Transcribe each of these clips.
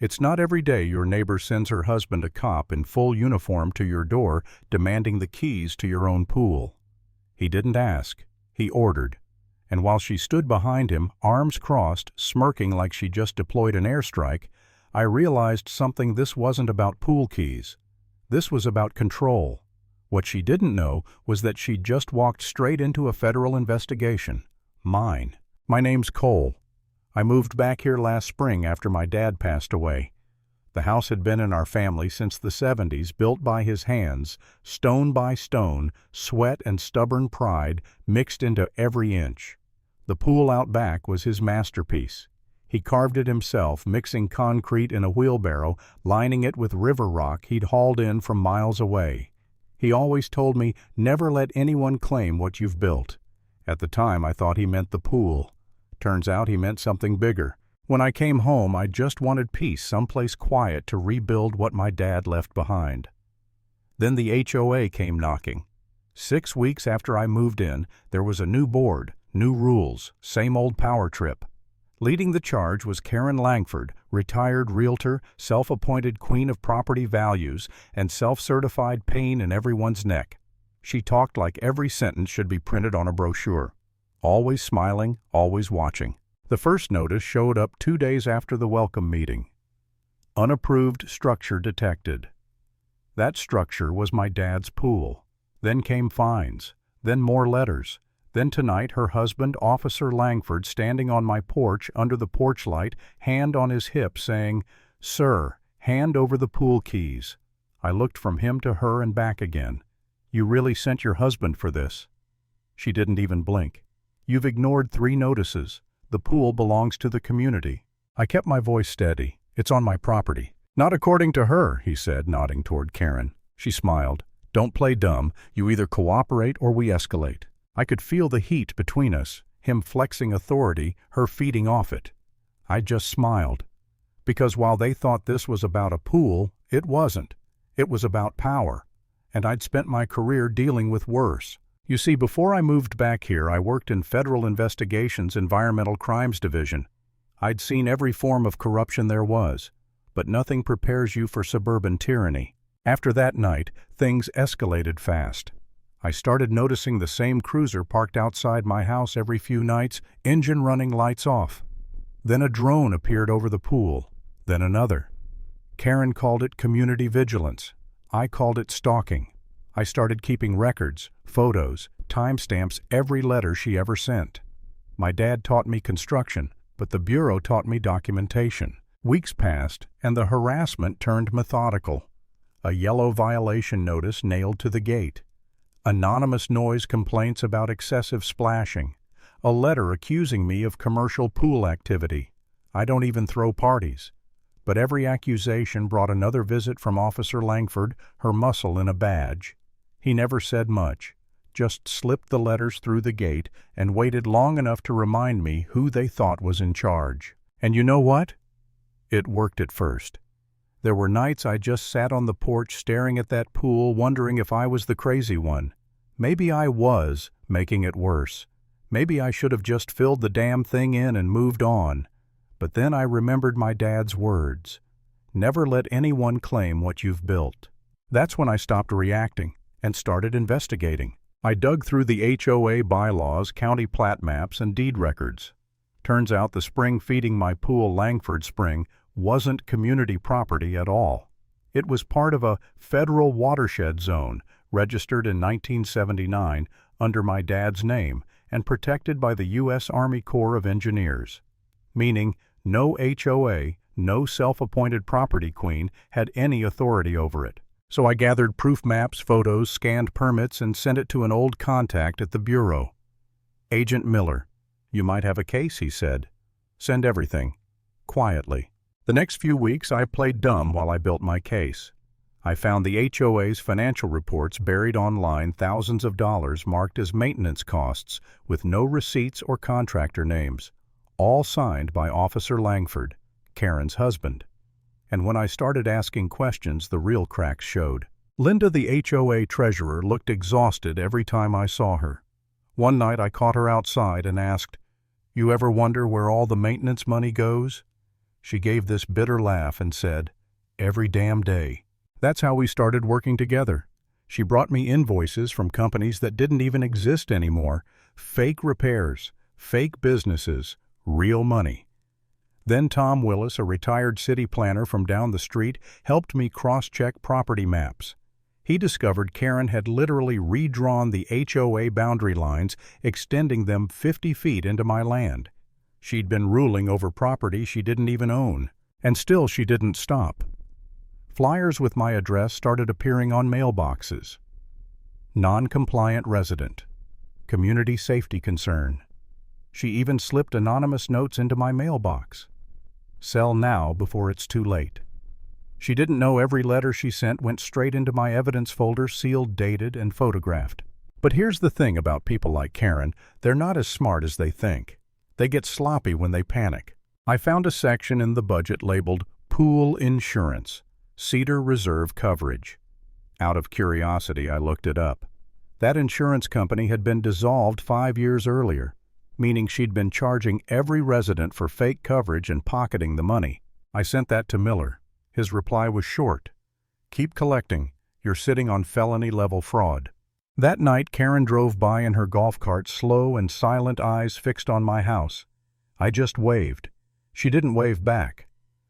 It's not every day your neighbor sends her husband a cop in full uniform to your door demanding the keys to your own pool. He didn't ask, he ordered. And while she stood behind him, arms crossed, smirking like she just deployed an airstrike, I realized something. This wasn't about pool keys. This was about control. What she didn't know was that she'd just walked straight into a federal investigation. Mine. My name's Cole. I moved back here last spring after my dad passed away. The house had been in our family since the 70s, built by his hands, stone by stone, sweat and stubborn pride mixed into every inch. The pool out back was his masterpiece. He carved it himself, mixing concrete in a wheelbarrow, lining it with river rock he'd hauled in from miles away. He always told me, never let anyone claim what you've built. At the time, I thought he meant the pool. Turns out he meant something bigger. When I came home, I just wanted peace, someplace quiet to rebuild what my dad left behind. Then the HOA came knocking. 6 weeks after I moved in, there was a new board, new rules, same old power trip. Leading the charge was Karen Langford, retired realtor, self-appointed queen of property values, and self-certified pain in everyone's neck. She talked like every sentence should be printed on a brochure. Always smiling, always watching. The first notice showed up 2 days after the welcome meeting. Unapproved structure detected. That structure was my dad's pool. Then came fines. Then more letters. Then tonight her husband, Officer Langford, standing on my porch under the porch light, hand on his hip, saying, "Sir, hand over the pool keys." I looked from him to her and back again. "You really sent your husband for this?" She didn't even blink. "You've ignored 3 notices. The pool belongs to the community." I kept my voice steady. "It's on my property." "Not according to her," he said, nodding toward Karen. She smiled. "Don't play dumb. You either cooperate or we escalate." I could feel the heat between us, him flexing authority, her feeding off it. I just smiled. Because while they thought this was about a pool, it wasn't. It was about power. And I'd spent my career dealing with worse. You see, before I moved back here, I worked in Federal Investigations Environmental Crimes Division. I'd seen every form of corruption there was, but nothing prepares you for suburban tyranny. After that night, things escalated fast. I started noticing the same cruiser parked outside my house every few nights, engine running, lights off. Then a drone appeared over the pool, then another. Karen called it community vigilance. I called it stalking. I started keeping records, photos, timestamps, every letter she ever sent. My dad taught me construction, but the Bureau taught me documentation. Weeks passed, and the harassment turned methodical. A yellow violation notice nailed to the gate. Anonymous noise complaints about excessive splashing. A letter accusing me of commercial pool activity. I don't even throw parties. But every accusation brought another visit from Officer Langford, her muscle in a badge. He never said much, just slipped the letters through the gate and waited long enough to remind me who they thought was in charge. And you know what? It worked at first. There were nights I just sat on the porch staring at that pool, wondering if I was the crazy one. Maybe I was making it worse. Maybe I should have just filled the damn thing in and moved on. But then I remembered my dad's words. Never let anyone claim what you've built. That's when I stopped reacting and started investigating. I dug through the HOA bylaws, county plat maps, and deed records. Turns out the spring feeding my pool, Langford Spring, wasn't community property at all. It was part of a federal watershed zone, registered in 1979 under my dad's name and protected by the U.S. Army Corps of Engineers. Meaning, no HOA, no self-appointed property queen had any authority over it. So I gathered proof maps, photos, scanned permits, and sent it to an old contact at the Bureau. "Agent Miller, you might have a case," he said. "Send everything." Quietly. The next few weeks I played dumb while I built my case. I found the HOA's financial reports buried online, thousands of dollars marked as maintenance costs with no receipts or contractor names, all signed by Officer Langford, Karen's husband. And when I started asking questions, the real cracks showed. Linda, the HOA treasurer, looked exhausted every time I saw her. One night I caught her outside and asked, "You ever wonder where all the maintenance money goes?" She gave this bitter laugh and said, "Every damn day." That's how we started working together. She brought me invoices from companies that didn't even exist anymore. Fake repairs, fake businesses, real money. Then Tom Willis, a retired city planner from down the street, helped me cross-check property maps. He discovered Karen had literally redrawn the HOA boundary lines, extending them 50 feet into my land. She'd been ruling over property she didn't even own. And still she didn't stop. Flyers with my address started appearing on mailboxes. Non-compliant resident. Community safety concern. She even slipped anonymous notes into my mailbox. Sell now before it's too late. She didn't know every letter she sent went straight into my evidence folder, sealed, dated, and photographed. But here's the thing about people like Karen, they're not as smart as they think. They get sloppy when they panic. I found a section in the budget labeled Pool Insurance, Cedar Reserve Coverage. Out of curiosity, I looked it up. That insurance company had been dissolved 5 years earlier, meaning she'd been charging every resident for fake coverage and pocketing the money. I sent that to Miller. His reply was short. "Keep collecting. You're sitting on felony-level fraud." That night, Karen drove by in her golf cart, slow and silent, eyes fixed on my house. I just waved. She didn't wave back.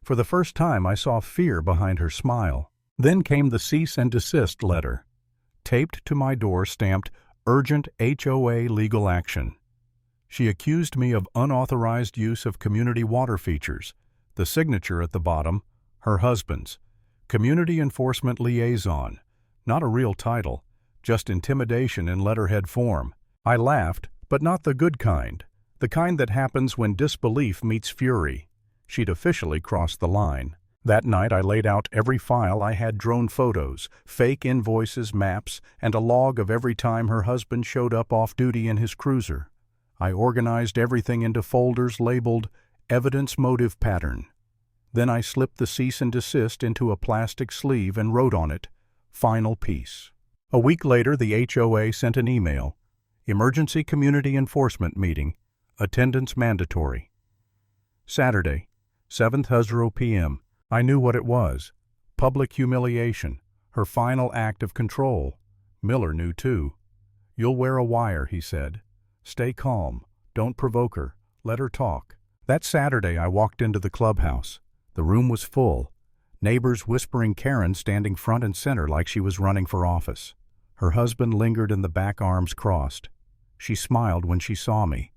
For the first time, I saw fear behind her smile. Then came the cease and desist letter, taped to my door, stamped "Urgent HOA Legal Action." She accused me of unauthorized use of community water features. The signature at the bottom, her husband's, Community Enforcement Liaison. Not a real title, just intimidation in letterhead form. I laughed, but not the good kind. The kind that happens when disbelief meets fury. She'd officially crossed the line. That night I laid out every file. I had drone photos, fake invoices, maps, and a log of every time her husband showed up off duty in his cruiser. I organized everything into folders labeled Evidence Motive Pattern. Then I slipped the cease and desist into a plastic sleeve and wrote on it, "Final Piece." A week later, the HOA sent an email, "Emergency Community Enforcement Meeting, Attendance Mandatory." Saturday, 7th Husro p.m. I knew what it was. Public humiliation, her final act of control. Miller knew too. "You'll wear a wire," he said. "Stay calm. Don't provoke her. Let her talk." That Saturday I walked into the clubhouse. The room was full. Neighbors whispering, Karen standing front and center like she was running for office. Her husband lingered in the back, arms crossed. She smiled when she saw me.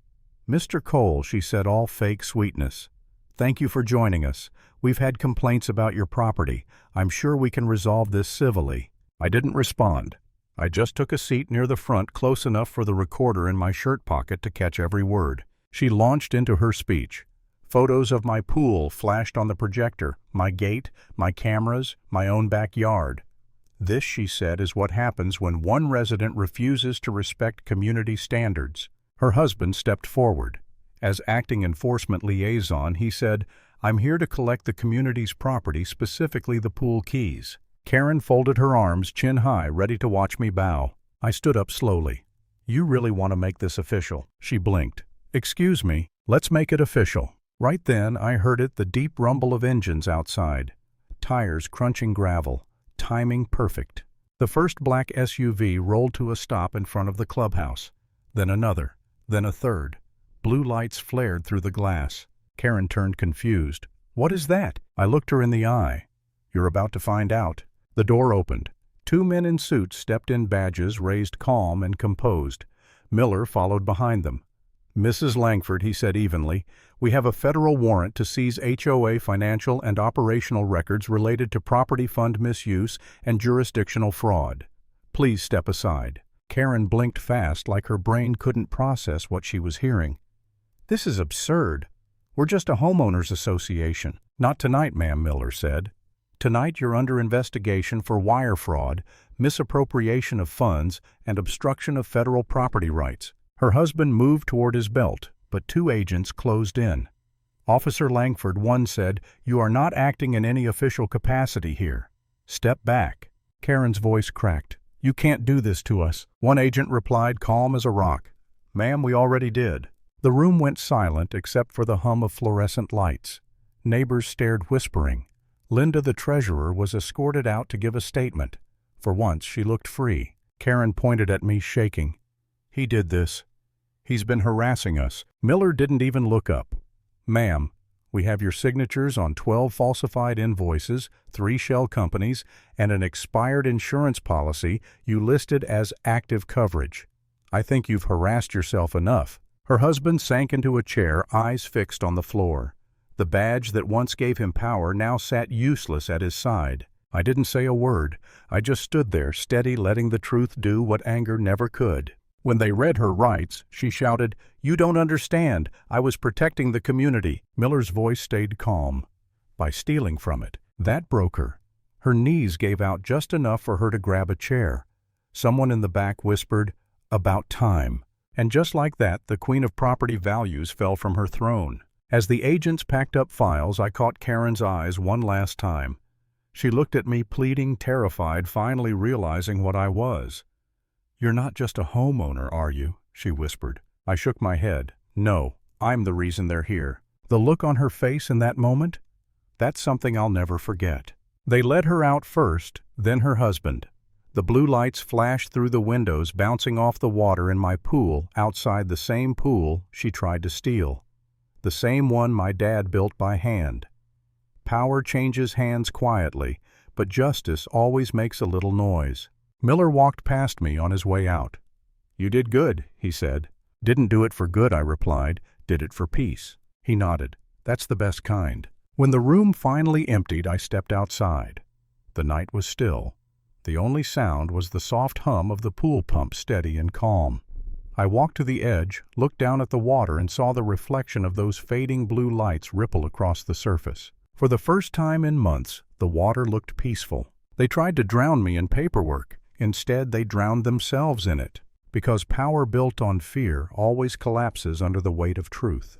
"Mr. Cole," she said, all fake sweetness. "Thank you for joining us. We've had complaints about your property. I'm sure we can resolve this civilly." I didn't respond. I just took a seat near the front, close enough for the recorder in my shirt pocket to catch every word. She launched into her speech. Photos of my pool flashed on the projector, my gate, my cameras, my own backyard. "This," she said, "is what happens when one resident refuses to respect community standards." Her husband stepped forward. As acting enforcement liaison, he said, "I'm here to collect the community's property, specifically the pool keys." Karen folded her arms, chin high, ready to watch me bow. I stood up slowly. "You really want to make this official?" She blinked. "Excuse me, let's make it official." Right then, I heard it, the deep rumble of engines outside. Tires crunching gravel. Timing perfect. The first black SUV rolled to a stop in front of the clubhouse. Then another. Then a third. Blue lights flared through the glass. Karen turned confused. "What is that?" I looked her in the eye. "You're about to find out." The door opened. 2 men in suits stepped in, badges raised, calm and composed. Miller followed behind them. "Mrs. Langford," he said evenly, "we have a federal warrant to seize HOA financial and operational records related to property fund misuse and jurisdictional fraud. Please step aside." Karen blinked fast, like her brain couldn't process what she was hearing. "This is absurd. We're just a homeowners association." "Not tonight, ma'am," Miller said. "Tonight you're under investigation for wire fraud, misappropriation of funds, and obstruction of federal property rights." Her husband moved toward his belt, but 2 agents closed in. "Officer Langford," one said, "you are not acting in any official capacity here. Step back." Karen's voice cracked. "You can't do this to us." One agent replied, calm as a rock. "Ma'am, we already did." The room went silent except for the hum of fluorescent lights. Neighbors stared, whispering. Linda, the treasurer, was escorted out to give a statement. For once, she looked free. Karen pointed at me, shaking. "He did this. He's been harassing us." Miller didn't even look up. "Ma'am, we have your signatures on 12 falsified invoices, 3 shell companies, and an expired insurance policy you listed as active coverage. I think you've harassed yourself enough." Her husband sank into a chair, eyes fixed on the floor. The badge that once gave him power now sat useless at his side. I didn't say a word. I just stood there, steady, letting the truth do what anger never could. When they read her rights, she shouted, "You don't understand. I was protecting the community." Miller's voice stayed calm. "By stealing from it." That broke her. Her knees gave out just enough for her to grab a chair. Someone in the back whispered, "About time." And just like that, the queen of property values fell from her throne. As the agents packed up files, I caught Karen's eyes one last time. She looked at me, pleading, terrified, finally realizing what I was. "You're not just a homeowner, are you?" she whispered. I shook my head. "No, I'm the reason they're here." The look on her face in that moment? That's something I'll never forget. They led her out first, then her husband. The blue lights flashed through the windows, bouncing off the water in my pool, outside the same pool she tried to steal. The same one my dad built by hand. Power changes hands quietly, but justice always makes a little noise. Miller walked past me on his way out. "You did good," he said. "Didn't do it for good," I replied. "Did it for peace." He nodded. "That's the best kind." When the room finally emptied, I stepped outside. The night was still. The only sound was the soft hum of the pool pump, steady and calm. I walked to the edge, looked down at the water, and saw the reflection of those fading blue lights ripple across the surface. For the first time in months, the water looked peaceful. They tried to drown me in paperwork. Instead, they drowned themselves in it. Because power built on fear always collapses under the weight of truth.